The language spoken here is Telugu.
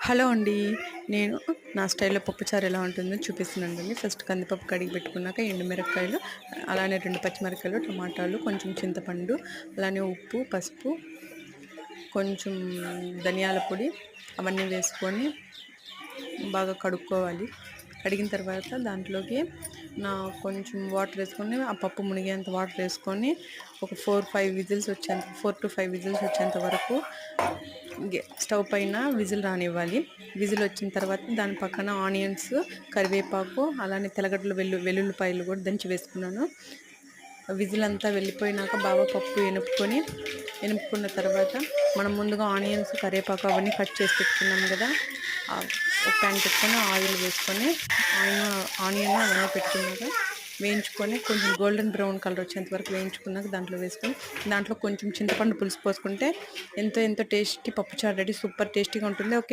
హలో అండి. నేను నా స్టైల్‌లో పప్పుచారు ఎలా ఉంటుందో చూపిస్తున్నానండి. ఫస్ట్ కందిపప్పు కడిగి పెట్టుకున్నాక ఎండుమిరపకాయలు, అలానే 2 పచ్చిమిరపకాయలు, టమాటాలు, కొంచెం చింతపండు, అలానే ఉప్పు, పసుపు, కొంచెం ధనియాల పొడి అవన్నీ వేసుకొని బాగా కడుక్కోవాలి. కడిగిన తర్వాత దాంట్లోకి కొంచెం వాటర్ వేసుకొని ఆ పప్పు మునిగేంత వాటర్ వేసుకొని ఒక 4-5 విజిల్స్ వచ్చేంత వరకు స్టవ్ పైన విజిల్ రానివ్వాలి. విజిల్ వచ్చిన తర్వాత దాని పక్కన ఆనియన్స్, కరివేపాకు, అలానే తెల్లగడ్డలు, వెల్లుల్లిపాయలు కూడా దంచి వేసుకున్నాను. విజిల్ అంతా వెళ్ళిపోయినాక బాగా పప్పు ఎనుపుకున్న తర్వాత మనం ముందుగా ఆనియన్స్, కరివేపాకు అవన్నీ కట్ చేసి పెట్టుకున్నాం కదా, ఒక ప్యాన్ పెట్టుకొని ఆయిల్ వేసుకొని ఆనియన్ అవన్నీ పెట్టుకున్నాక వేయించుకొని కొంచెం గోల్డెన్ బ్రౌన్ కలర్ వచ్చేంత వరకు వేయించుకున్నాక దాంట్లో కొంచెం చింతపండు పులుసు పోసుకుంటే ఎంతో టేస్టీ పప్పుచారు రెడీ. సూపర్ టేస్టీగా ఉంటుంది. ఓకే.